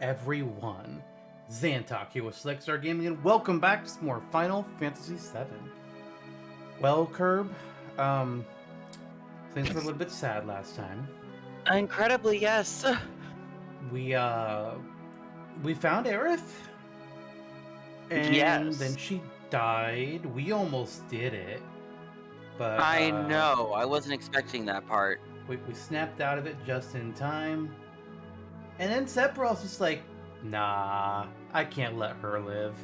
everyone? Zantok here with Select Star Gaming, and welcome back to some more Final Fantasy VII. Well, Curb, things were a little bit sad last time. Incredibly, yes. We found Aerith, and Yes. then she died. We almost did it, but I know. I wasn't expecting that part. we snapped out of it just in time. And then Sephiroth's just like, nah, I can't let her live.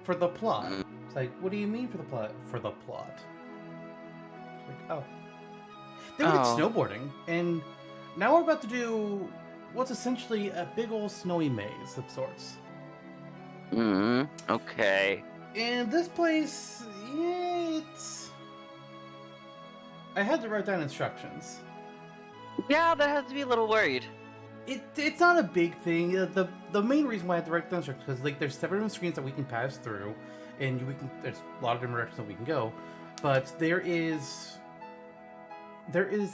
For the plot. It's like, what do you mean for the plot? For the plot. It's like, oh. Then we did snowboarding, and now we're about to do what's essentially a big old snowy maze of sorts. Okay. And this place, it's... I had to write down instructions. Yeah, that has to be a little worried. It's not a big thing. The main reason why I had to write down instructions is because like there's several different screens that we can pass through, and there's a lot of different directions that we can go, but there is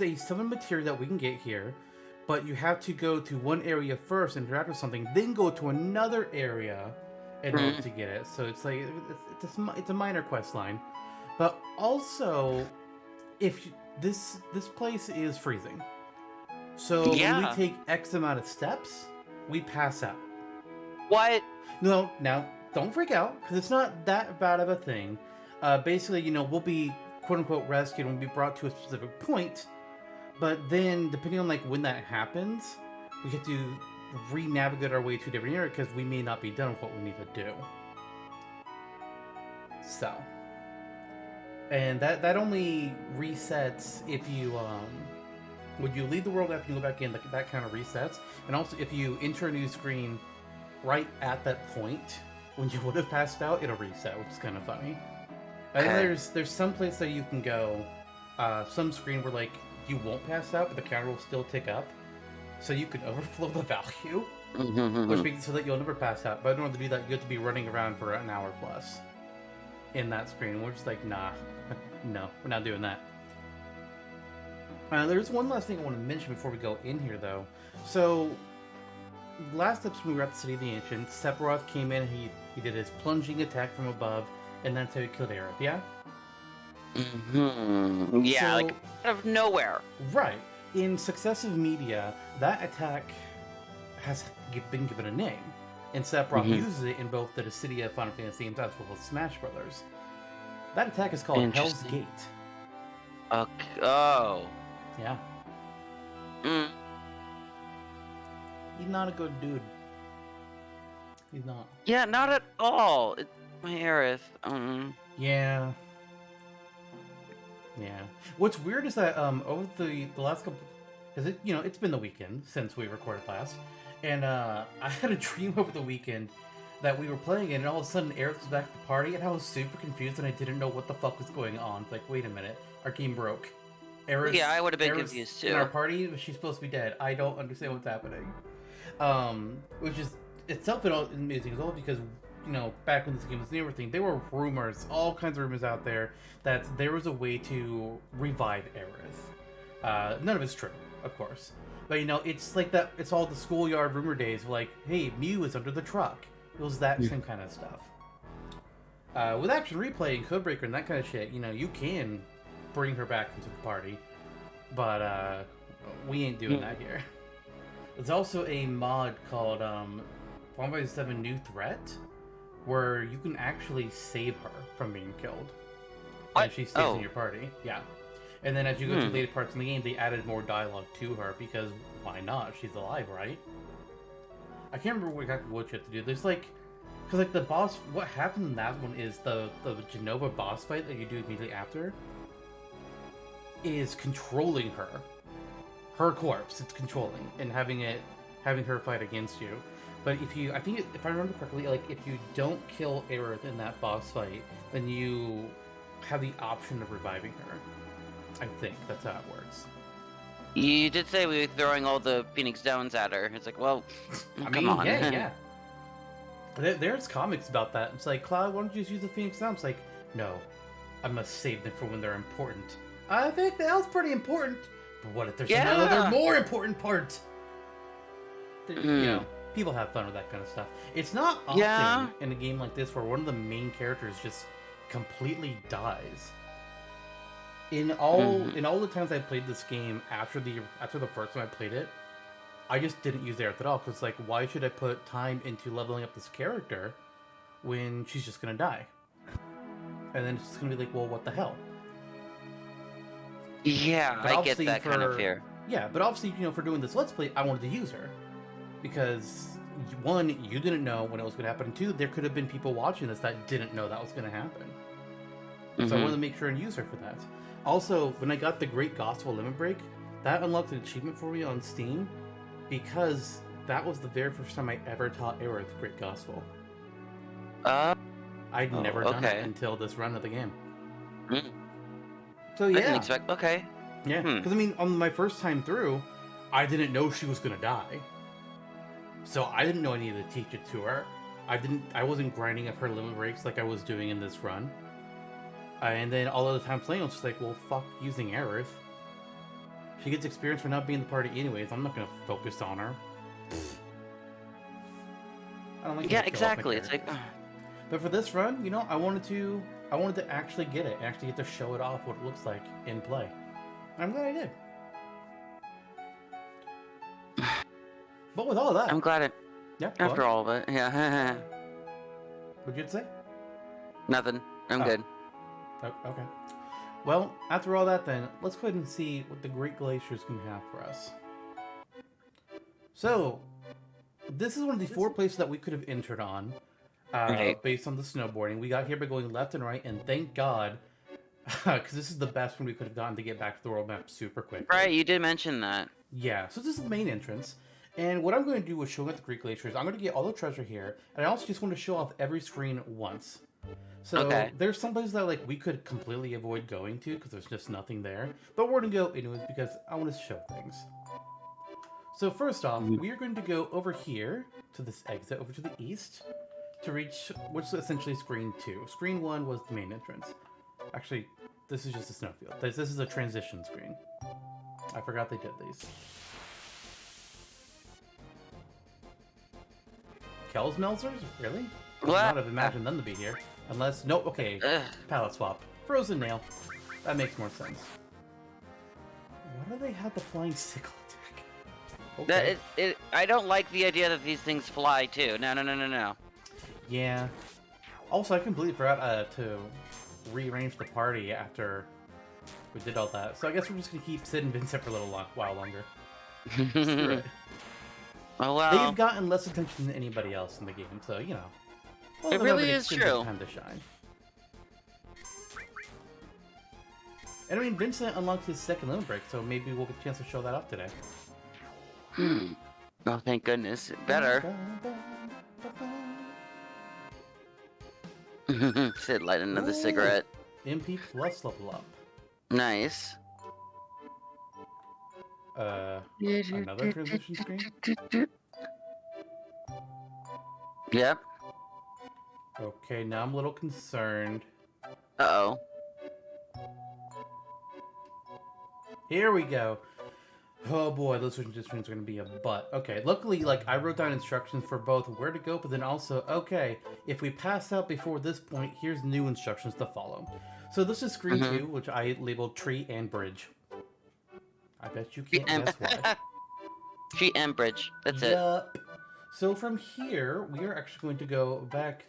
a summon material that we can get here, but you have to go to one area first, interact with something, then go to another area in order to get it. So it's like it's a minor quest line, but also this place is freezing. So when we take X amount of steps, we pass out. What? No, now don't freak out, because it's not that bad of a thing. Basically, we'll be quote-unquote rescued and we'll be brought to a specific point, but then depending on like when that happens, we have to re-navigate our way to a different area because we may not be done with what we need to do. So, and that only resets if you when you leave the world after you go back in, that kind of resets. And also, if you enter a new screen right at that point when you would have passed out, it'll reset, which is kind of funny. And then there's some place that you can go, some screen where like you won't pass out, but the counter will still tick up, so you can overflow the value, which makes it so that you'll never pass out. But in order to do that, you have to be running around for an hour plus in that screen. And we're just like, nah, no, we're not doing that. There's one last thing I want to mention before we go in here, though. So, last episode when we were at the City of the Ancients, Sephiroth came in and he did his plunging attack from above, and that's how he killed Aerith, yeah? Yeah, so, like out of nowhere. Right. In successive media, that attack has been given a name, and Sephiroth uses it in both the Dissidia Final Fantasy games as well as Smash Brothers. That attack is called Hell's Gate. Okay. Oh. Yeah. He's not a good dude. He's not. Yeah, not at all. It's my Aerith. Yeah. Yeah. What's weird is that over the last couple, because it's been the weekend since we recorded last, and I had a dream over the weekend that we were playing, and all of a sudden Aerith was back at the party, and I was super confused, and I didn't know what the fuck was going on. It's like, wait a minute, our game broke. Yeah, I would have been confused too. In our party, she's supposed to be dead. I don't understand what's happening. Which is itself amazing as well, because back when this game was new and everything, there were rumors, all kinds of rumors out there that there was a way to revive Aerith. None of it's true, of course, but it's like that. It's all the schoolyard rumor days, like, hey, Mew is under the truck. It was that same kind of stuff. With Action Replay and Codebreaker and that kind of shit, you can bring her back into the party, but we ain't doing that here. There's also a mod called Final Fantasy VII New Threat, where you can actually save her from being killed. What? And she stays in your party. Yeah. And then as you go to later parts in the game, they added more dialogue to her, because why not? She's alive, right? I can't remember exactly what you have to do. There's like, because like the boss, what happens in that one is the Genova boss fight that you do immediately after is controlling her corpse. It's controlling and having her fight against you. But if I remember correctly, like if you don't kill Aerith in that boss fight, then you have the option of reviving her. I think that's how it works. You did say we were throwing all the Phoenix Downs at her. It's like, well, come on. Yeah. There's comics about that. It's like, Cloud, why don't you just use the Phoenix Downs? It's like, no, I must save them for when they're important. I think that was pretty important, but what if there's another more important part? people have fun with that kind of stuff. It's not often Yeah. in a game like this where one of the main characters just completely dies. In all the times I played this game after the first time I played it, I just didn't use Aerith at all because like, why should I put time into leveling up this character when she's just gonna die? And then it's just gonna be like, well, what the hell? Yeah, But I get that kind of fear. Yeah, but obviously, for doing this Let's Play, I wanted to use her. Because, one, you didn't know when it was going to happen. And two, there could have been people watching this that didn't know that was going to happen. So I wanted to make sure and use her for that. Also, when I got the Great Gospel Limit Break, that unlocked an achievement for me on Steam. Because that was the very first time I ever taught Aerith Great Gospel. I'd never done it until this run of the game. So yeah. I didn't expect. Okay. Yeah, because I mean, on my first time through, I didn't know she was gonna die. So I didn't know I needed to teach it to her. I wasn't grinding up her limit breaks like I was doing in this run. And then all of the time playing, I was just like, well, fuck using Aerith. She gets experience for not being in the party anyways. I'm not gonna focus on her. I don't like. Yeah, exactly. It's like. But for this run, I wanted to actually get it, actually get to show it off what it looks like in play. I'm glad I did. But with all of that, I'm glad it. Yeah. After all of it, yeah. What'd you say? Nothing. I'm good. Oh, okay. Well, after all that, then let's go ahead and see what the Great Glaciers can have for us. So, this is one of the 4 places that we could have entered on, based on the snowboarding. We got here by going left and right, and thank God. Because this is the best one we could have gotten to get back to the world map super quick. Right, you did mention that. Yeah, so this is the main entrance. And what I'm going to do with showing up the Greek Glaciers, I'm going to get all the treasure here. And I also just want to show off every screen once. So there's some places that we could completely avoid going to because there's just nothing there. But we're going to go anyways because I want to show things. So first off, we are going to go over here to this exit over to the east to reach, which is essentially screen 2. Screen 1 was the main entrance. Actually, this is just a snowfield. This is a transition screen. I forgot they did these. Kelsmelzers? Really? I would not have imagined them to be here. Unless, nope, okay. Palette swap. Frozen nail. That makes more sense. Why do they have the flying sickle attack? Okay. I don't like the idea that these things fly too. No. Yeah. Also, I completely forgot to rearrange the party after we did all that. So I guess we're just going to keep Sid and Vincent for a little while longer. Screw it. Oh, well. They've gotten less attention than anybody else in the game, so, well, it really is true. Time to shine. And I mean, Vincent unlocked his second limit break, so maybe we'll get a chance to show that off today. Oh, thank goodness. Better. Sid lighting another cigarette. MP plus level up. Nice. Another transition screen? Yep. Okay, now I'm a little concerned. Uh-oh. Here we go. Oh boy, those transitions are going to be a butt. Okay, luckily, I wrote down instructions for both where to go, but then also, okay, if we pass out before this point, here's new instructions to follow. So this is screen 2, which I labeled tree and bridge. I bet you can't guess why. Tree and bridge. That's it. So from here, we are actually going to go back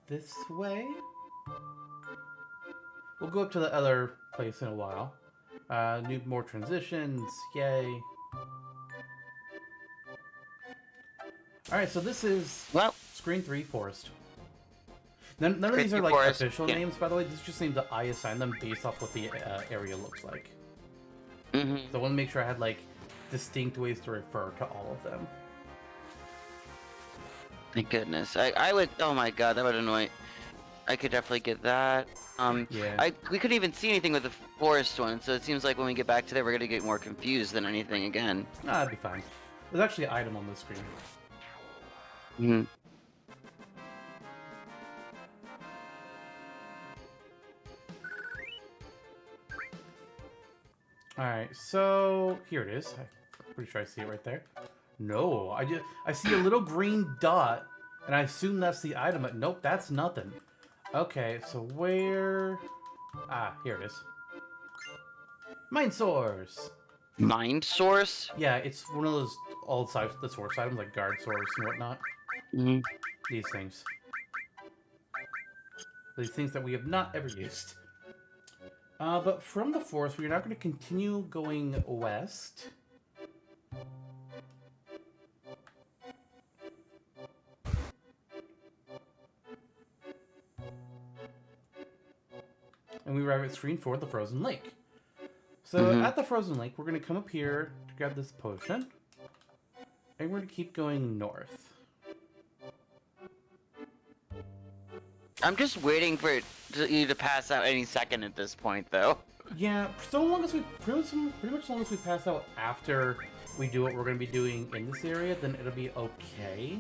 this way. We'll go up to the other place in a while. Need more transitions. Yay. Alright, so this is screen 3, Forest. None of these are official names, by the way. This is just names that I assign them based off what the area looks like. So I want to make sure I had distinct ways to refer to all of them. Thank goodness. I would. Oh my god, that would annoy. I could definitely get that. Yeah. We couldn't even see anything with the forest one, so it seems like when we get back to there, we're gonna get more confused than anything again. Nah, that'd be fine. There's actually an item on the screen. Alright, so here it is. I'm pretty sure I see it right there. No, I see a little green dot, and I assume that's the item, but nope, that's nothing. Okay, so where... Ah, here it is. Mine source! Mind source? Yeah, it's one of those old the source items, like guard source and whatnot. Mm-hmm. These things. These things that we have not ever used. But from the forest, we're not going to continue going west. And we arrive at screen 4 at the frozen lake. So at the frozen lake, we're going to come up here to grab this potion. And we're going to keep going north. I'm just waiting for you to pass out any second at this point, though. Yeah, so long as we pretty much as long as we pass out after we do what we're going to be doing in this area, then it'll be okay.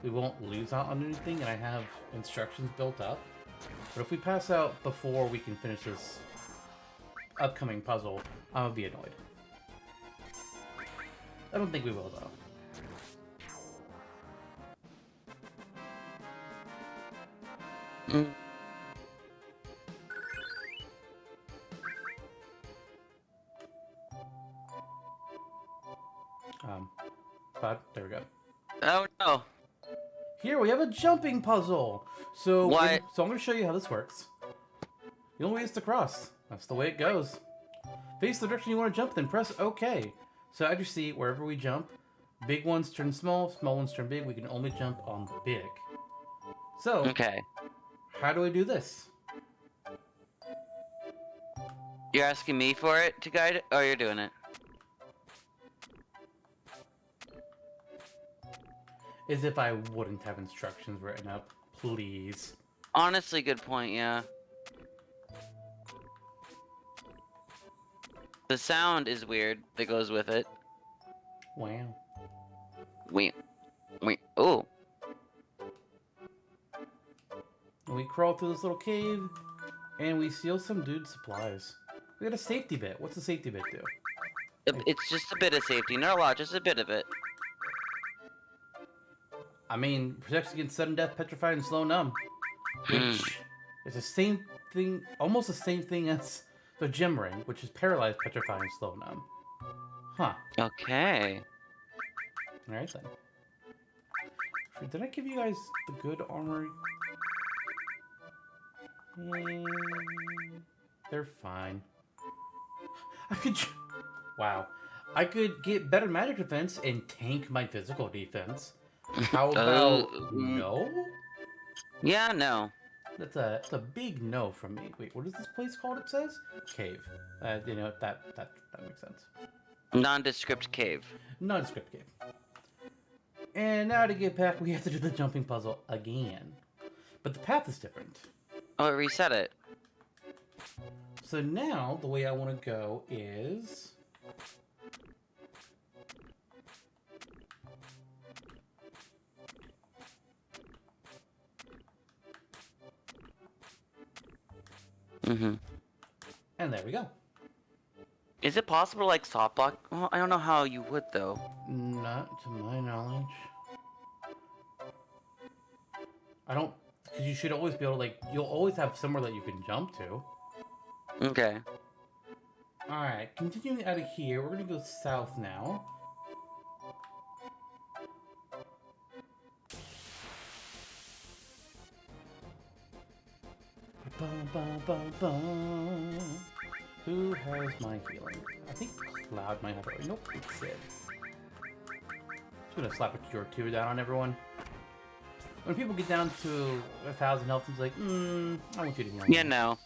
We won't lose out on anything, and I have instructions built up. But if we pass out before we can finish this upcoming puzzle, I'm gonna be annoyed. I don't think we will, though. But there we go. Oh no. Here we have a jumping puzzle. So What? So I'm gonna show you how this works. The only way is to cross. That's the way it goes. Face the direction you want to jump, then press OK. So as you see, wherever we jump, big ones turn small, small ones turn big. We can only jump on the big. So, Okay. how do I do this? You're asking me for it to guide it? Oh, you're doing it. As if I wouldn't have instructions written up. Please. Honestly, good point, yeah. The sound is weird that goes with it. Wow. Wait. Oh. And we crawl through this little cave, and we steal some dude's supplies. We got a safety bit. What's the safety bit do? It's just a bit of safety, not a lot, just a bit of it. I mean, protects against sudden death, petrified, and slow numb. Which is the same thing, almost the same thing as the gem ring, which is paralyzed, petrified, and slow numb. Huh. Okay. Alright then. Did I give you guys the good armor? They're fine. I could... Wow. I could get better magic defense and tank my physical defense. How about no? Yeah, no. That's a big no from me. Wait, what is this place called? It says cave. You know that makes sense. Nondescript cave. Nondescript cave. And now to get back, we have to do the jumping puzzle again, but the path is different. Oh, it reset it. So now the way I want to go is. And there we go. Is it possible to, like, soft block? Well, I don't know how you would, though. Not to my knowledge. I don't... Because you should always be able to, like... You'll always have somewhere that you can jump to. Okay. Alright, continuing out of here, we're going to go south now. Bum, bum, bum, bum. Who has my healing? I think Cloud might have it. Nope, it's Sid. Just gonna slap a cure 2 down on everyone. When people get down to 1,000 health, it's like, I want you to heal me. Yeah, no.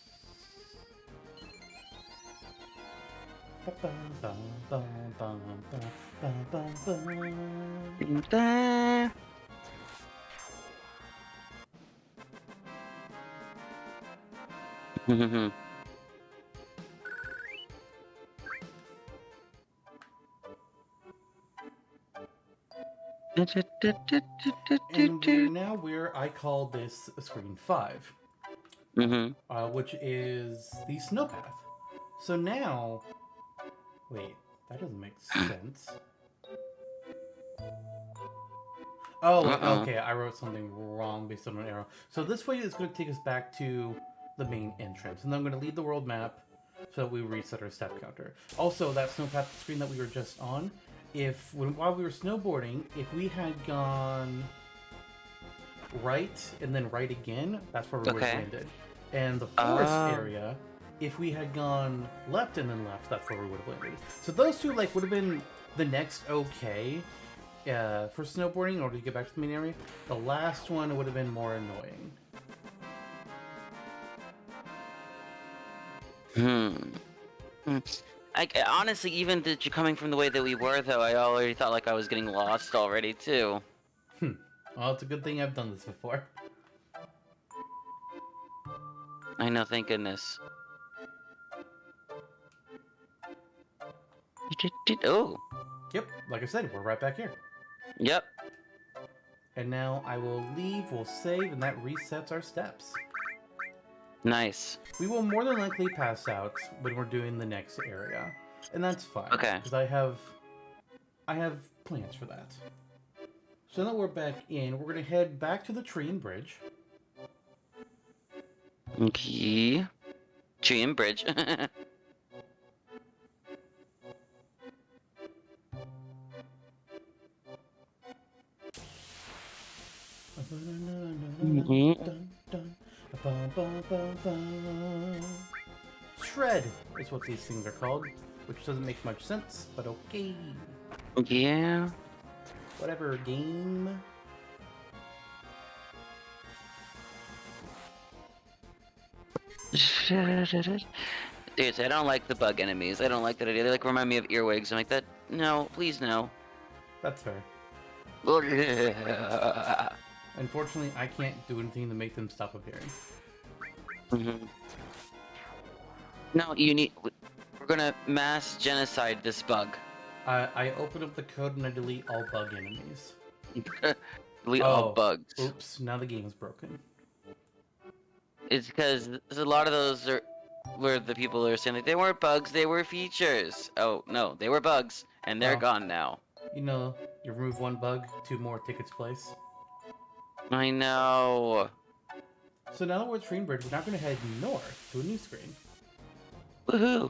And we're now where I call this screen 5. Which is the snow path. So now... Wait, that doesn't make sense. Oh, Uh-oh. okay, I wrote something wrong based on an arrow. So this way is going to take us back to the main entrance. And then I'm going to leave the world map so that we reset our step counter. Also, that snowpath screen that we were just on, while we were snowboarding, if we had gone right and then right again, that's where we would have Okay. landed. And the forest area, if we had gone left and then left, that's where we would have landed. So those two like would have been the next okay for snowboarding in order to get back to the main area. The last one would have been more annoying. Honestly, even coming from the way that we were, though, I already thought like I was getting lost already too. Well, it's a good thing I've done this before. I know, thank goodness. Oh. Yep, like I said, we're right back here. Yep. And now I will leave, we'll save, and that resets our steps. Nice. We will more than likely pass out when we're doing the next area. And that's fine. Okay. Because I have plans for that. So now we're back in. We're going to head back to the tree and bridge. Okay. Tree and bridge. Shred is what these things are called, which doesn't make much sense, but okay. Yeah. Whatever, game. Seriously, I don't like the bug enemies. I don't like that idea. They like remind me of earwigs. I'm like that. No, please no. That's fair. Unfortunately, I can't do anything to make them stop appearing. No, you need. We're gonna mass genocide this bug. I open up the code and I delete all bug enemies. Delete all bugs. Oops, now the game is broken. It's because there's a lot of those are where the people are saying like they weren't bugs, they were features. Oh no, they were bugs, and they're gone now. You know, you remove one bug, two more take its place. I know. So now that we're at Tree and Bridge, we're now going to head north to a new screen. Woohoo!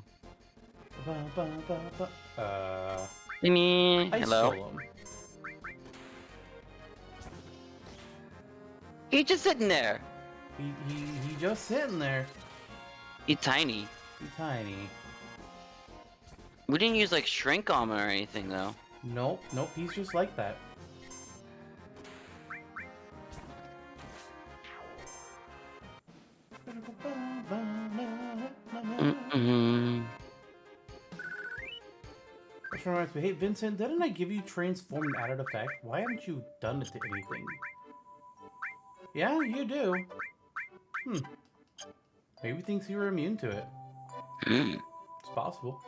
Hello. He's just sitting there. He just sitting there. He's tiny. He's tiny. We didn't use like shrink on him or anything though. Nope, he's just like that. Which reminds me, hey Vincent, didn't I give you transform and added effect? Why haven't you done it to anything? Yeah, you do. Maybe he thinks you were immune to it. It's possible.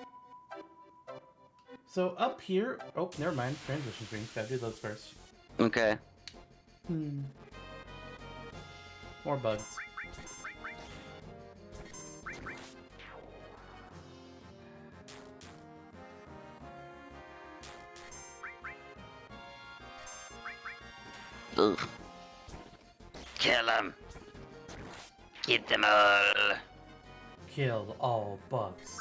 So up here, oh, never mind. Transition screens. Gotta do those first. Okay. More bugs. Ugh. Kill them. Get them all. Kill all bugs.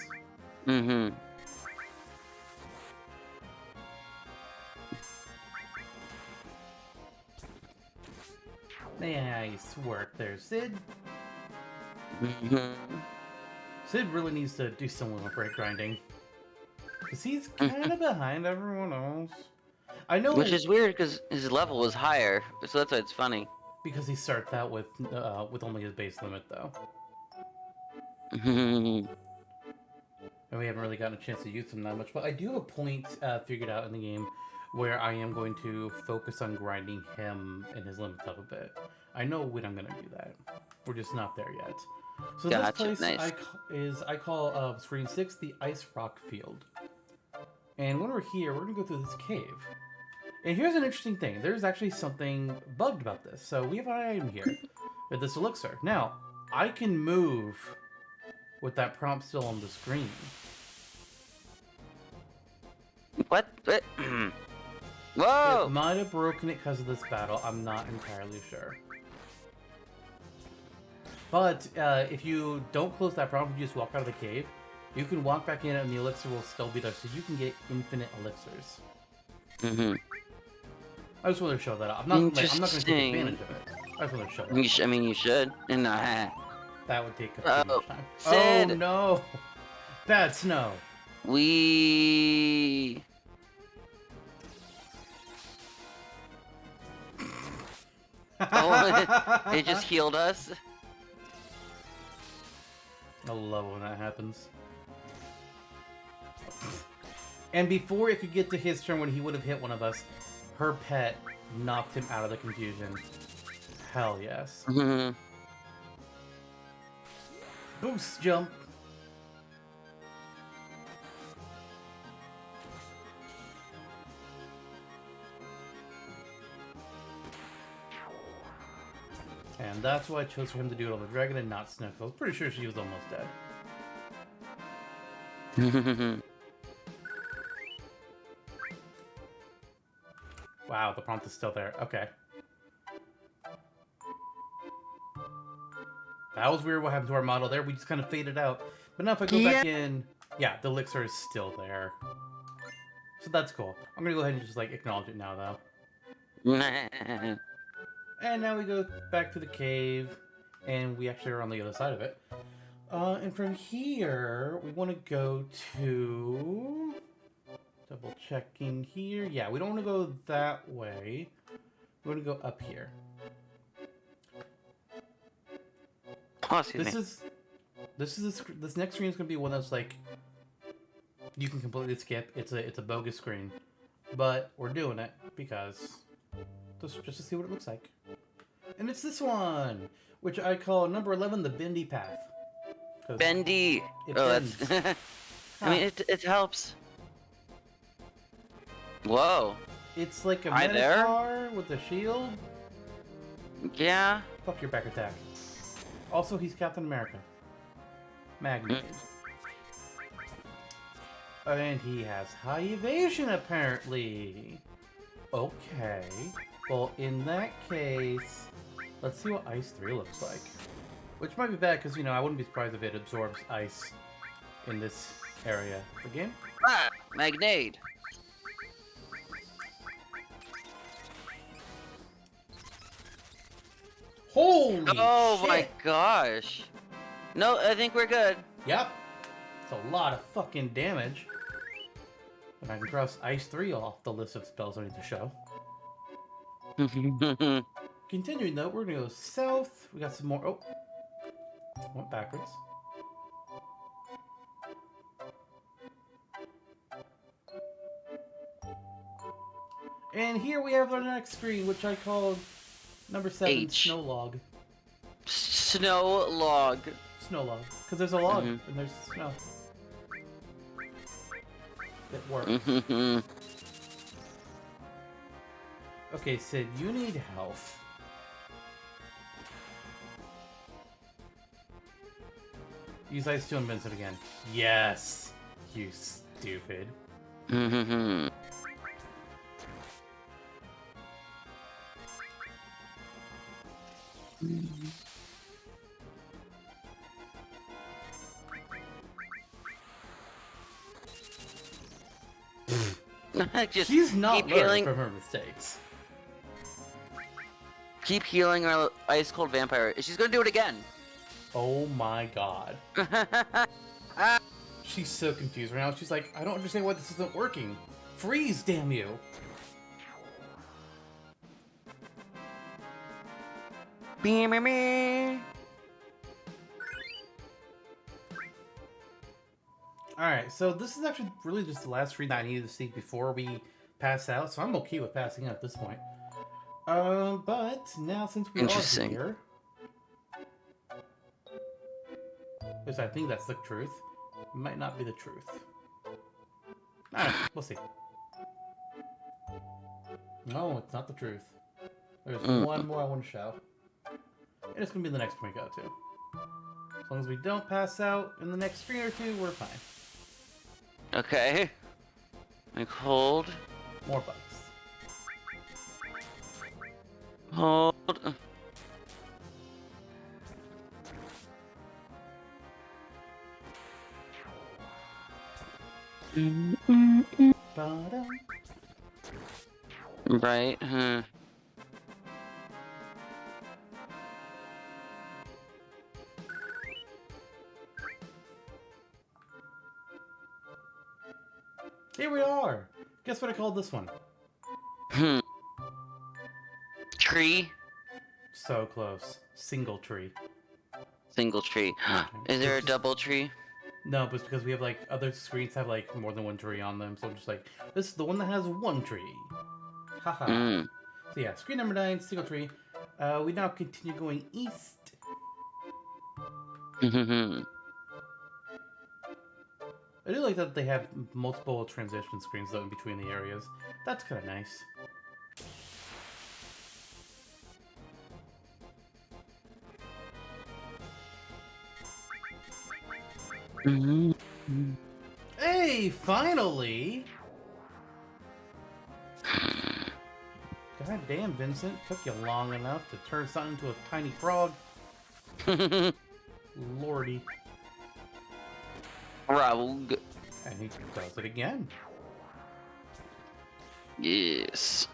Nice work there, Sid. Sid really needs to do some limit break grinding. Because he's kind of behind everyone else. I know. Which is weird because his level was higher, so that's why it's funny. Because he starts out with only his base limit, though. And we haven't really gotten a chance to use him that much. But I do have a point figured out in the game where I am going to focus on grinding him and his limits up a bit. I know when I'm going to do that. We're just not there yet. So Gotcha, this place nice. I call Screen 6 the Ice Rock Field. And when we're here, we're going to go through this cave. And here's an interesting thing. There's actually something bugged about this. So we have an item here with this elixir. Now, I can move with that prompt still on the screen. What? Whoa! It might have broken it because of this battle. I'm not entirely sure. But if you don't close that problem, you just walk out of the cave, you can walk back in and the elixir will still be there, so you can get infinite elixirs. Mm-hmm. I just wanted to show that up. I'm not going to take advantage of it. I just wanted to show that up. I mean, you should. That would take up too much time. Sid. Oh no! Bad snow! We... Oh, it just healed us. I love when that happens. And before it could get to his turn when he would have hit one of us, her pet knocked him out of the confusion. Hell yes. Mm-hmm. Boost jump! And that's why I chose for him to do it on the dragon and not Snook. I was pretty sure she was almost dead. Wow, the prompt is still there. Okay. That was weird what happened to our model there. We just kind of faded out. But now if I go back in... Yeah, the elixir is still there. So that's cool. I'm gonna go ahead and just, like, acknowledge it now, though. And now we go back to the cave, and we actually are on the other side of it. And from here, we want to go to... Double checking here. Yeah, we don't want to go that way. We want to go up here. Oh, excuse me. This next screen is going to be one that's like you can completely skip. It's a bogus screen, but we're doing it because just to see what it looks like. And it's this one, which I call number 11, the bendy path. Bendy. Bends. That's. I mean, it helps. Whoa. It's like a Hi there? minotaur with a shield. Yeah. Fuck your back attack. Also, he's Captain America. Magnet. And he has high evasion, apparently. Okay. Well, in that case, let's see what Ice 3 looks like. Which might be bad, because, you know, I wouldn't be surprised if it absorbs ice in this area. Again? Ah! Magnade. Holy Oh shit! my gosh. No, I think we're good. Yep. It's a lot of fucking damage. And I can cross Ice 3 off the list of spells I need to show. Continuing though, we're gonna go south. We got some more. Oh, went backwards. And here we have our next screen, which I called number 7, H. Snow Log. Snow log. Snow Log, because there's a log and there's snow. It worked. Okay, Sid, you need health. Use Ice 2 and Vincent again. Yes! You stupid. Just She's not keep learning healing. from her mistakes. Keep healing our ice cold vampire. She's gonna do it again. Oh my god. She's so confused right now. She's like, I don't understand why this isn't working. Freeze, damn you. Alright, so this is actually really just the last screen that I needed to see before we pass out, so I'm okay with passing out at this point. But now since we are here... Because I think that's the truth. It might not be the truth. Alright, we'll see. No, it's not the truth. There's one more I want to show. And it's going to be the next one we go to. As long as we don't pass out in the next screen or two, we're fine. Okay. Like hold. More bugs. Hold. Ba-dum. Right? Huh. Here we are. Guess what I called this one? Hmm. Tree. So close. Single tree. Single tree. Is there a double tree? No, but it's because we have like other screens have like more than one tree on them, so I'm just like, this is the one that has one tree. Haha. Mm. So yeah, screen number 9, single tree. We now continue going east. I do like that they have multiple transition screens though in between the areas. That's kind of nice. Hey, finally! God damn, Vincent. Took you long enough to turn something into a tiny frog. Lordy. Rogue. And he does it again. Yes.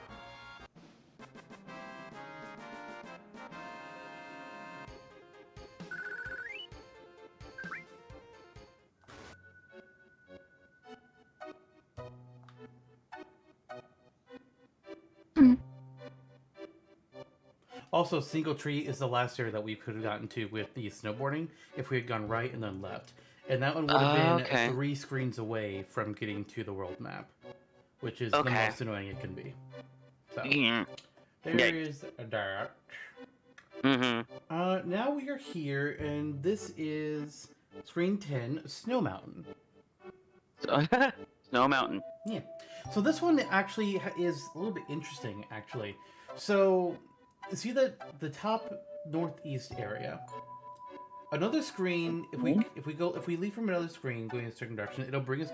Also, single tree is the last area that we could have gotten to with the snowboarding if we had gone right and then left. And that one would have been Okay. 3 screens away from getting to the world map, which is the Okay. most annoying it can be. So, Yeah. there is that. Now we are here, and this is screen 10, Snow Mountain. Snow Mountain. Yeah. So this one actually is a little bit interesting, actually. So, see the top northeast area. Another screen. If we leave from another screen going in a certain direction, it'll bring us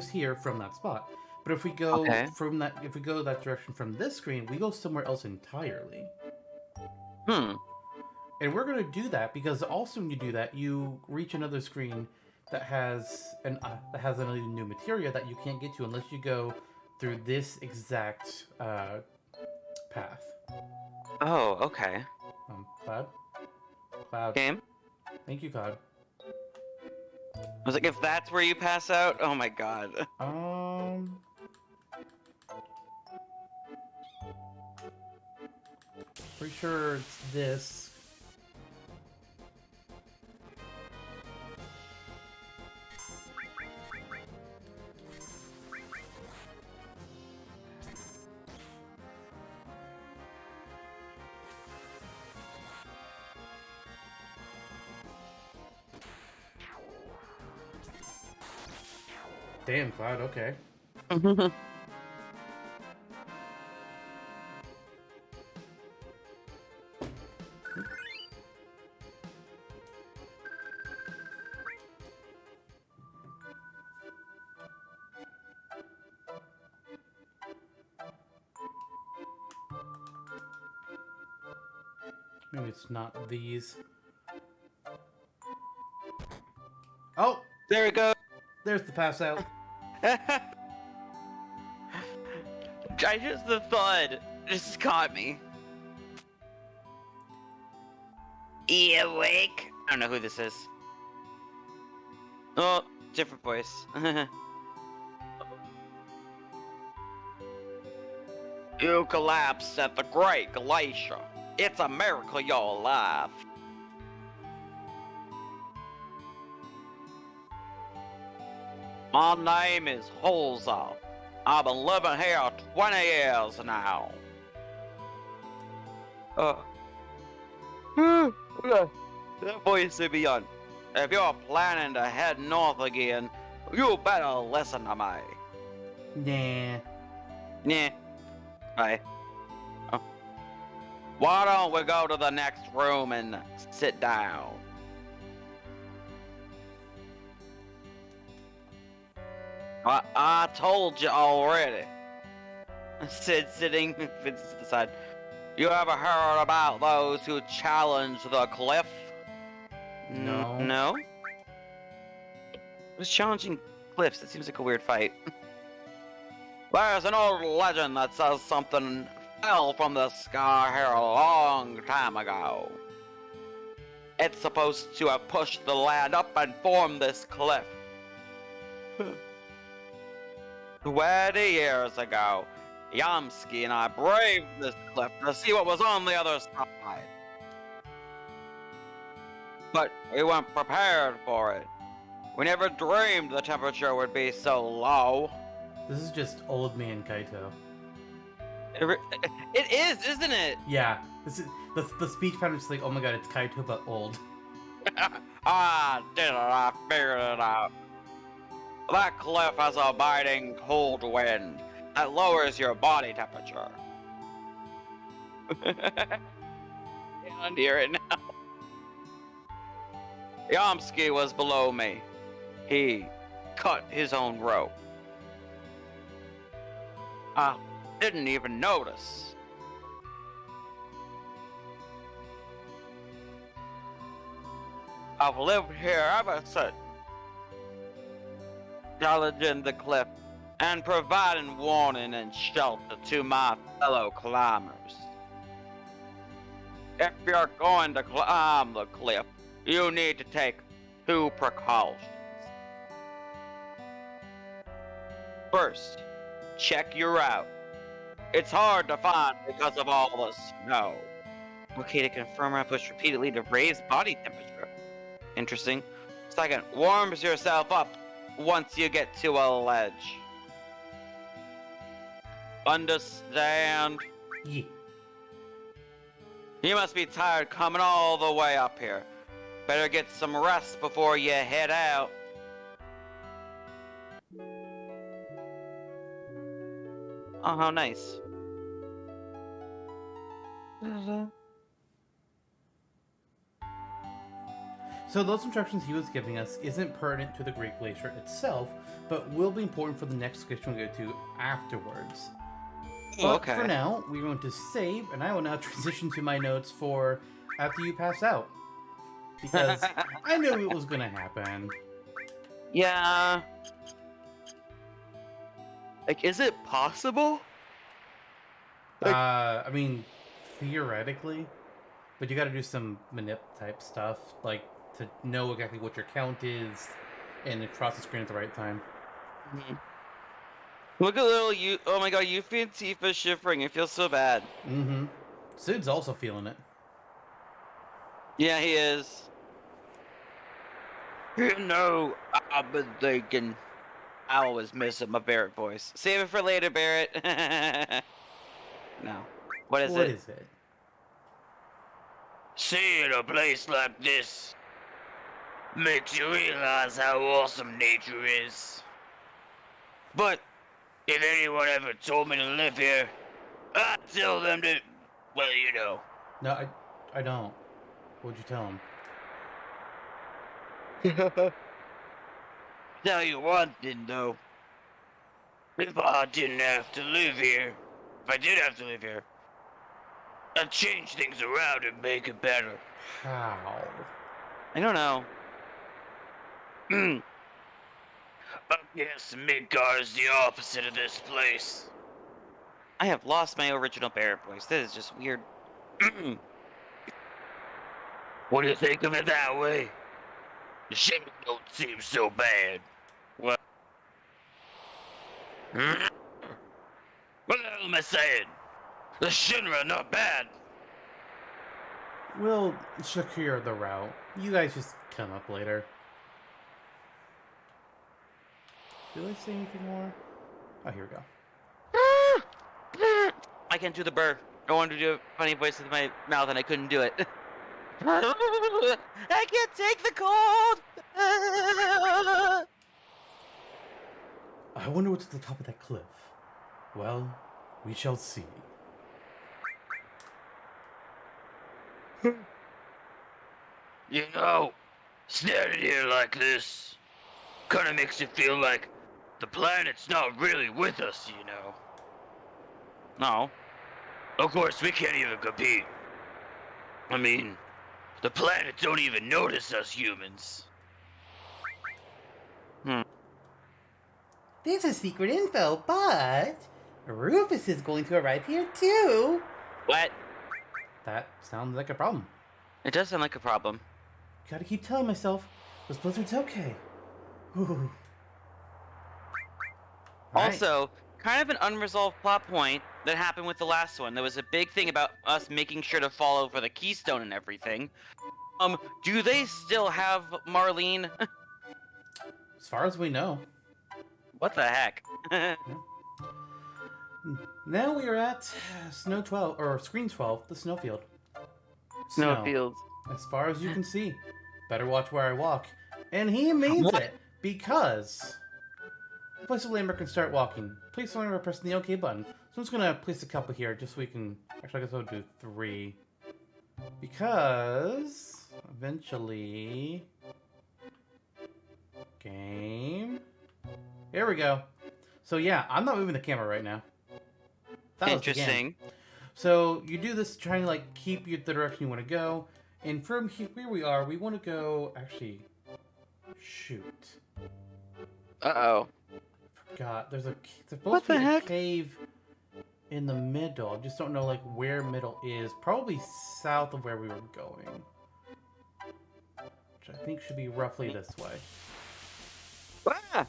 here from that spot. But if we go that direction from this screen, we go somewhere else entirely. And we're gonna do that because also when you do that, you reach another screen that has another new materia that you can't get to unless you go through this exact path. Oh, okay. Cloud. Game? Thank you, Cloud. I was like, if that's where you pass out, oh my god. Pretty sure it's this. Damn, Cloud, okay. Maybe it's not these. Oh! There we go. There's the pass out. The thud just caught me. You awake? I don't know who this is. Oh, different voice. You collapsed at the Great Glacier. It's a miracle you're alive. My name is Holza. I've been living here 20 years now. That voice to be on. If you're planning to head north again, you better listen to me. Nah. Nah. Bye. Oh. Why don't we go to the next room and sit down? I told you already. Sid sitting Vince to the side. You ever heard about those who challenge the cliff? No. No? Who's challenging cliffs? It seems like a weird fight. There's an old legend that says something fell from the sky here a long time ago. It's supposed to have pushed the land up and formed this cliff. 20 years ago, Yamsky and I braved this cliff to see what was on the other side. But we weren't prepared for it. We never dreamed the temperature would be so low. This is just old man Kaito. It is, isn't it? Yeah. This is the speech pattern is like, oh my god, it's Kaito but old. I did it, I figured it out. That cliff has a biting cold wind that lowers your body temperature. Can't hear it now. Yamsky was below me. He cut his own rope. I didn't even notice. I've lived here ever since, challenging the cliff and providing warning and shelter to my fellow climbers. If you're going to climb the cliff, you need to take 2 precautions. First, check your route. It's hard to find because of all the snow. Okay, to confirm I push repeatedly to raise body temperature. Interesting. Second, warms yourself up once you get to a ledge. Understand? Yeah. You must be tired coming all the way up here. Better get some rest before you head out. Oh, how nice. So those instructions he was giving us isn't pertinent to the Great Glacier itself, but will be important for the next section we go to afterwards. But Okay. for now, we're going to save, and I will now transition to my notes for after you pass out. Because I knew it was going to happen. Yeah. Like, is it possible? I mean, theoretically. But you gotta do some manip type stuff, like to know exactly what your count is and to cross the screen at the right time. Mhm. Look at little you. Oh my god, Yuffie and Tifa shivering. It feels so bad. Mm-hmm. Sid's also feeling it. Yeah, he is. You know, I've been thinking. I always miss it, my Barrett voice. Save it for later, Barrett. No. What is it? What is it? Seeing a place like this makes you realize how awesome nature is. But if anyone ever told me to live here, I'd tell them to, well, you know. No, I don't. What'd you tell him? Tell you one thing though. If I didn't have to live here, if I did have to live here, I'd change things around and make it better. How? I don't know. I guess Midgar is the opposite of this place. I have lost my original Barrett voice. That is just weird. What do you think of it that way? The shit don't seem so bad. What? What the hell am I saying? The Shinra not bad. We'll secure the route. You guys just come up later. Did I say anything more? Oh, here we go. I can't do the burr. I wanted to do a funny voice with my mouth and I couldn't do it. I can't take the cold. I wonder what's at the top of that cliff. Well, we shall see. You know, standing here like this kinda makes you feel like the planet's not really with us, you know. No. Of course, we can't even compete. I mean, the planets don't even notice us humans. This is secret info, but Rufus is going to arrive here too. What? That sounds like a problem. It does sound like a problem. Gotta keep telling myself this blizzard's okay. Whew. All right. Also, kind of an unresolved plot point that happened with the last one. There was a big thing about us making sure to follow for the keystone and everything. Do they still have Marlene? As far as we know. What the heck? Now we are at Screen 12, the snowfield. Snowfields. As far as you can see. Better watch where I walk. And he means it, because place a landmark and start walking. Place a landmark by pressing the OK button. So I'm just gonna place a couple here just so we can. Actually, I guess I'll do 3. Because eventually. Game. Here we go. So yeah, I'm not moving the camera right now. That was the game. Interesting. So you do this trying to like keep you the direction you want to go, and from here we are. We want to go. Actually, shoot. Uh-oh. Forgot. There's supposed to the be heck? a cave in the middle. I just don't know like where middle is. Probably south of where we were going, which I think should be roughly this way. Ah!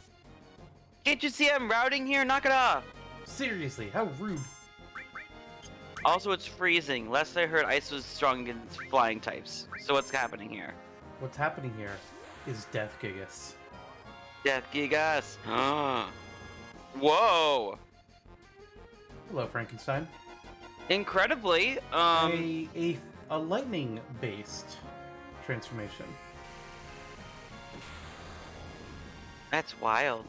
Can't you see I'm routing here? Knock it off! Seriously, how rude. Also, it's freezing. Last I heard, ice was strong against flying types. So what's happening here? What's happening here is Death Gigas. Death Gigas! Whoa! Hello, Frankenstein. Incredibly, A lightning-based transformation. That's wild.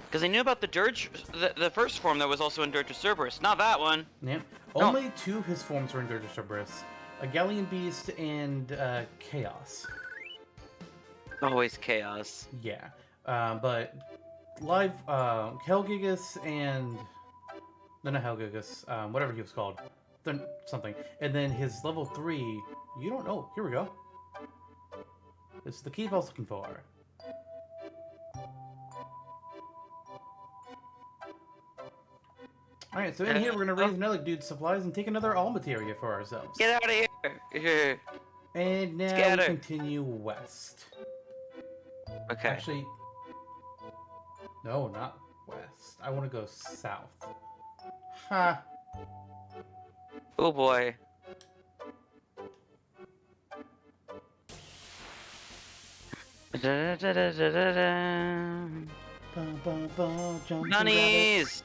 Because I knew about the Dirge, the first form that was also in Dirge Cerberus, not that one. Yeah. No. Only 2 of his forms were in Dirge Cerberus. A Galleon Beast and Chaos. Always chaos. Yeah. But live Helgigas and no, not Helgigas, whatever he was called. Then something. And then his level 3, you don't know. Here we go. This is the key I was looking for. Alright, so in here we're gonna raise another dude's supplies and take another all materia for ourselves. Get out of here! And now we Scatter. continue west. Okay. Actually, no, not west. I want to go south. Ha! Oh boy. Jumping Bunnies!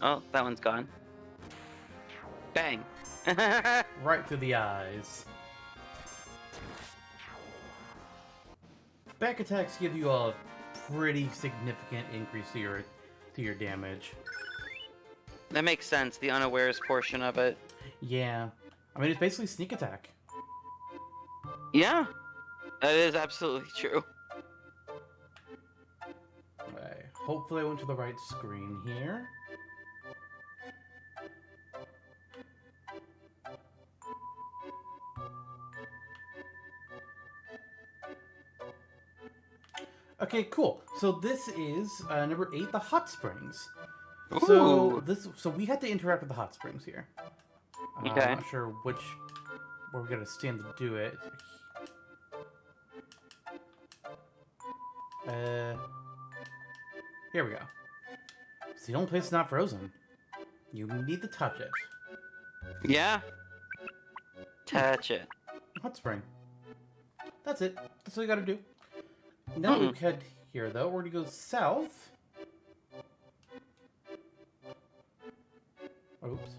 Oh, that one's gone. Bang! rabbit. Right through the eyes. Back attacks give you a pretty significant increase to your damage. That makes sense, the unawares portion of it. Yeah. I mean, it's basically sneak attack. Yeah, that is absolutely true. Okay, hopefully I went to the right screen here. Okay, cool. So this is number 8, the hot springs. So we had to interact with the hot springs here. Okay. I'm not sure where we're gonna stand to do it. Here we go. It's the only place that's not frozen. You need to touch it. Yeah. Touch it. Hot spring. That's it. That's all you gotta do. Now we head here, though. We're gonna go south. Oops.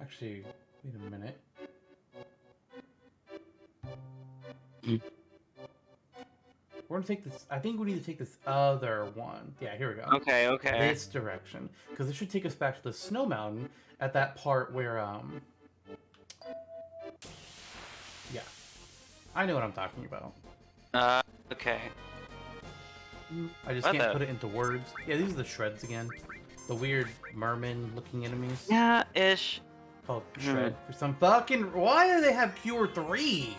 Actually, wait a minute. We're gonna take this. I think we need to take this other one. Yeah, here we go. Okay, okay. This direction, because it should take us back to the snow mountain at that part where yeah, I know what I'm talking about. Okay. I just What can't the- put it into words. Yeah, these are the shreds again. The weird merman-looking enemies. Yeah, ish. Called shred for some fucking. Why do they have Cure 3?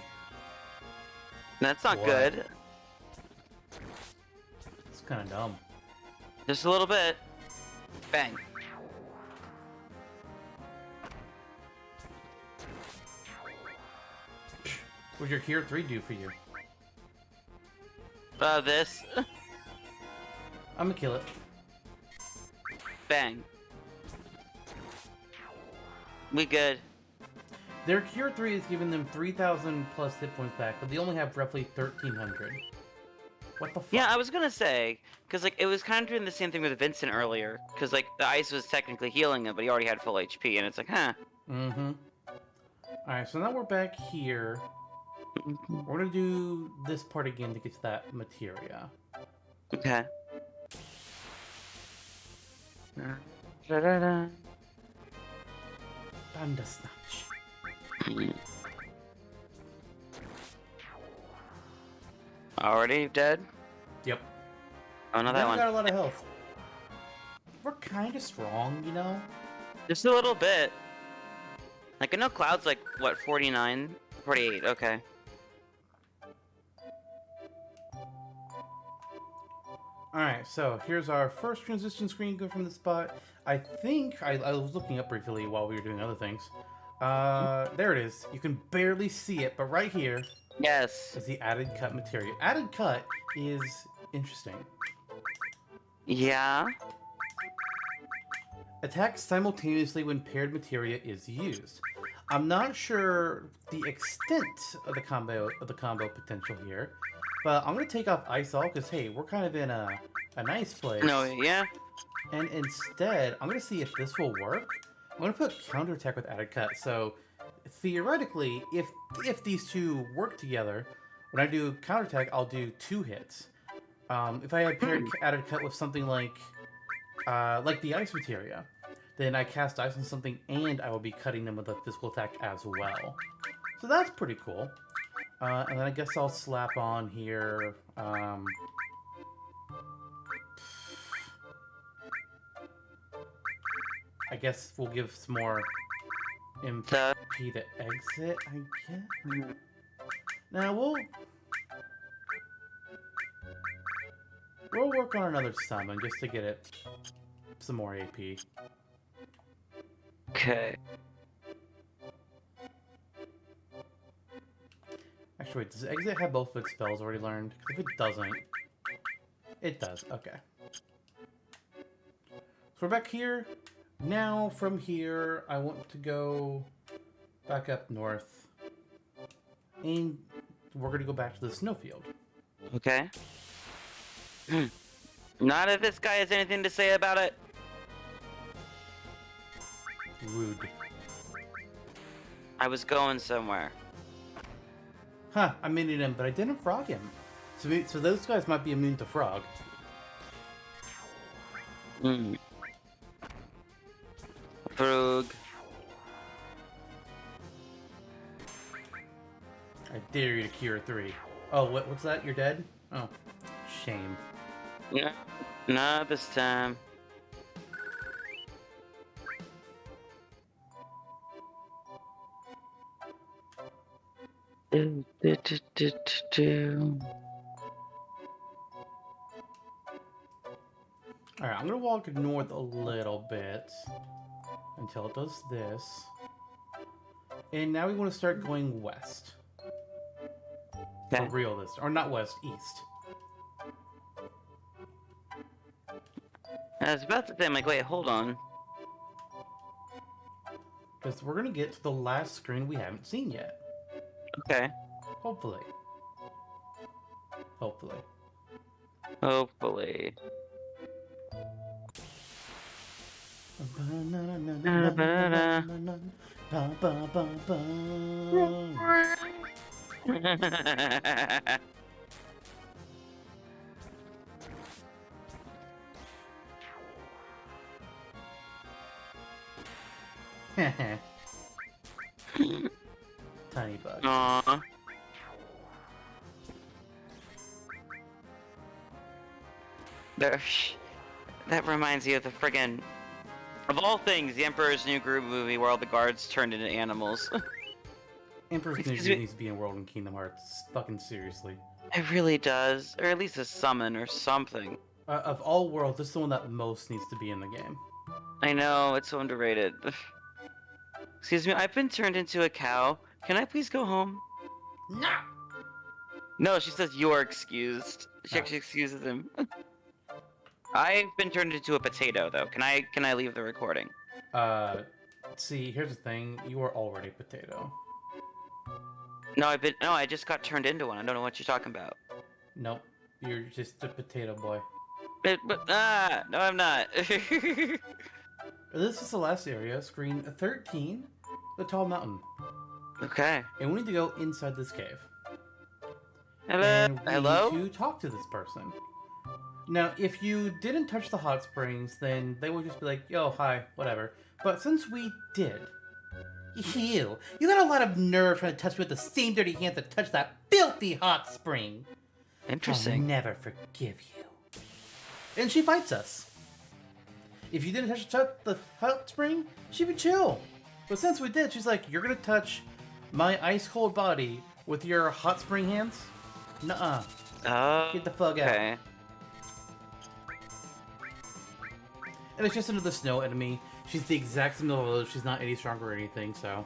That's not What? good. It's kind of dumb. Just a little bit. Bang. What'd your Cure 3 do for you? This. I'm gonna kill it. Bang. We good. Their Cure 3 is giving them 3,000 plus hit points back, but they only have roughly 1,300. What the fuck? Yeah, I was gonna say, because like it was kind of doing the same thing with Vincent earlier, because like the ice was technically healing him, but he already had full HP, and it's like, huh. Mm-hmm. Alright, so now we're back here. We're gonna do this part again to get to that materia. Okay. Da-da-da. Bandersnatch. Already dead? Yep. Oh, no, Now that we one. got a lot of health. We're kind of strong, you know? Just a little bit. Like, I know Cloud's like, what, 49? 48, okay. Alright, so here's our first transition screen going from the spot. I think, I was looking up briefly while we were doing other things. There it is. You can barely see it, but right here Yes. is the added cut material. Added cut is interesting. Yeah. Attacks simultaneously when paired materia is used. I'm not sure the extent of the combo potential here, but I'm gonna take off Ice All because hey, we're kind of in a nice place. No, yeah. And instead, I'm gonna see if this will work. I'm gonna put counterattack with added cut. So theoretically, if these two work together, when I do counterattack, I'll do 2 hits. If I had paired added cut with something like the ice materia, then I cast ice on something and I will be cutting them with a physical attack as well. So that's pretty cool. And then I guess I'll slap on here. I guess we'll give some more MP to exit, I guess. Now we'll work on another summon just to get it some more AP. Okay. Actually, wait, does exit have both of its spells already learned? If it doesn't, it does. Okay. So we're back here. Now, from here, I want to go back up north. And we're going to go back to the snowfield. Okay. Not if this guy has anything to say about it. Rude. I was going somewhere. Huh, I muted him, but I didn't frog him. So those guys might be immune to frog. Frog. I dare you to cure 3. Oh, what's that? You're dead? Oh, shame. No, not this time. Alright, I'm gonna walk north a little bit until it does this. And now we want to start going west. Okay. For real this. Or not west, east. I was about to say, I'm like, wait, hold on. Because we're gonna get to the last screen we haven't seen yet. Okay. Hopefully. Hopefully. Hopefully. Tiny bug. Aww. There, that reminds me of the friggin'. Of all things, the Emperor's New Groove movie where all the guards turned into animals. Emperor's New Excuse Groove me? needs to be in World in Kingdom Hearts. Fucking seriously. It really does. Or at least a summon or something. Of all worlds, this is the one that most needs to be in the game. I know, it's so underrated. Excuse me, I've been turned into a cow. Can I please go home? No! No, she says you're excused. She Oh. actually excuses him. I've been turned into a potato though. Can I leave the recording? See, here's the thing. You are already a potato. No, I just got turned into one. I don't know what you're talking about. Nope. You're just a potato boy. No, I'm not. This is the last area, screen 13, the tall mountain. Okay. And we need to go inside this cave. Hello? And we Hello? need to talk to this person. Now, if you didn't touch the hot springs, then they would just be like, yo, hi, whatever. But since we did, you got a lot of nerve trying to touch me with the same dirty hands that touched that filthy hot spring. I'll Interesting. never forgive you. And she fights us. If you didn't touch the hot spring, she'd be chill. But since we did, she's like, you're gonna touch my ice cold body with your hot spring hands? Nuh-uh. Oh. Get the fuck out. Okay. And it's just another snow enemy. She's the exact same level. She's not any stronger or anything, so...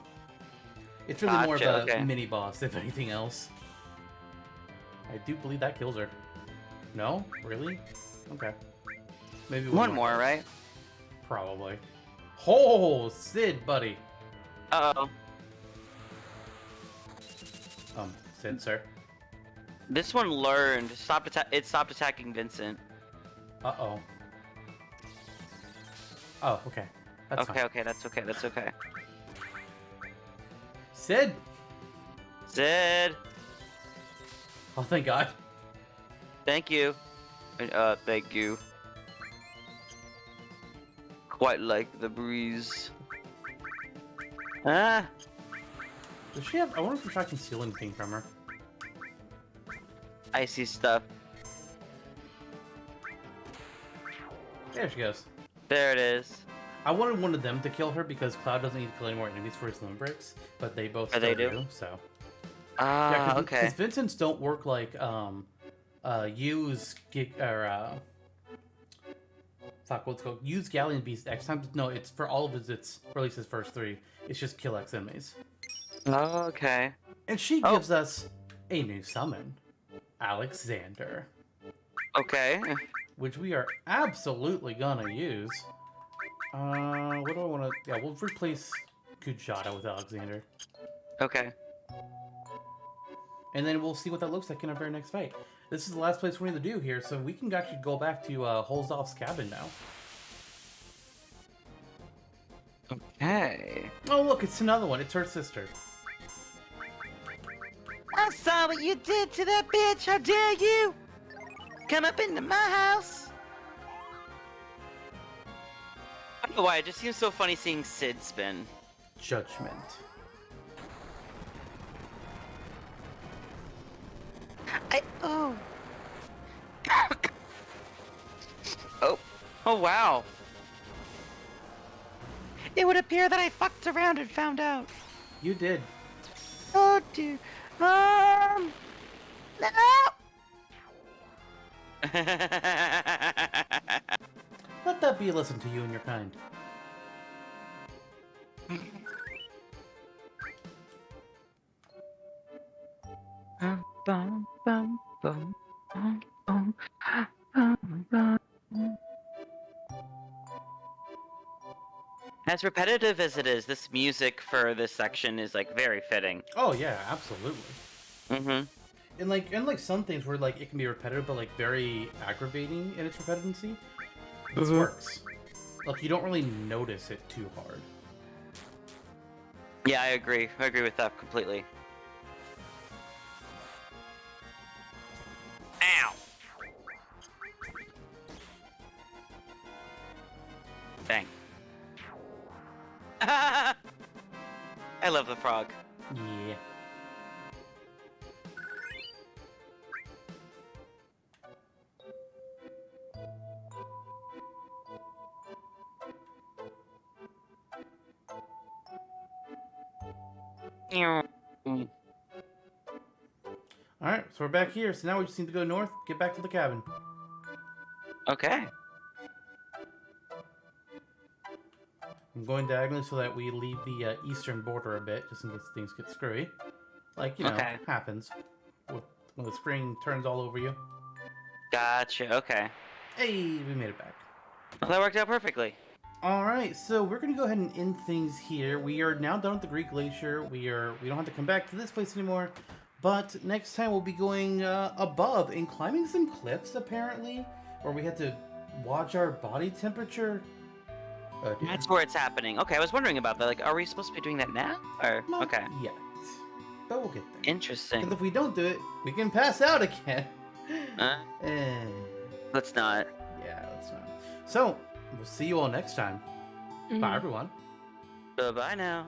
It's really more of Gotcha, a okay. mini-boss, if anything else. I do believe that kills her. No? Really? Okay. Maybe One more, right? Probably. Oh, Sid, buddy. Uh-oh. Sid, sir. This one learned. It stopped attacking Vincent. Uh-oh. Oh, okay. That's Okay, fine. okay, that's okay, that's okay. Sid! Zed! Oh, thank God. Thank you. Thank you. Quite like the breeze. Ah! Does she have... I wonder if I can steal anything from her. I see stuff. There she goes. There it is. I wanted one of them to kill her because Cloud doesn't need to kill any more enemies for his limit breaks, but they both Oh, still they do. do? So Ah, okay. Because Vincent's don't work like use fuck, what's it called? Use Galleon Beast X times. No, it's for all of his. It's or at least his first 3. It's just kill X enemies. Oh, okay. And she Oh. gives us a new summon, Alexander, Okay. which we are absolutely gonna use. What do I want to? Yeah, we'll replace Kujata with Alexander, Okay. and then we'll see what that looks like in our very next fight. This is the last place we need to do here, so we can actually go back to Holzdolf's cabin now. Okay. Oh, look, it's another one. It's her sister. I saw what you did to that bitch. How dare you? Come up into my house. I don't know why. It just seems so funny seeing Sid spin. Judgment. Oh. Oh, wow. It would appear that I fucked around and found out. You did. Oh, dear. No! Let that be a lesson to you and your kind. As repetitive as it is, this music for this section is like very fitting. Oh yeah, absolutely. Mm-hmm. And like some things where like it can be repetitive, but like very aggravating in its repetitancy. This works. Like you don't really notice it too hard. Yeah, I agree. I agree with that completely. Ow! Dang. I love the frog. Yeah. Mm. Alright, so we're back here. So now we just need to go north, get back to the cabin. Okay. I'm going diagonally so that we leave the eastern border a bit, just in case things get screwy. Like, Okay. happens when the spring turns all over you. Gotcha. Okay. Hey, we made it back. Well, that worked out perfectly. Alright, so we're going to go ahead and end things here. We are now done with the Great Glacier. We don't have to come back to this place anymore. But next time we'll be going above and climbing some cliffs, apparently. Or we had to watch our body temperature. Oh, dear. That's where it's happening. Okay, I was wondering about that. Like, are we supposed to be doing that now? Or Not okay. yet. But we'll get there. Interesting. Because if we don't do it, we can pass out again. Eh, Let's not. yeah, that's not. So, we'll see you all next time. Bye, everyone. Bye-bye now.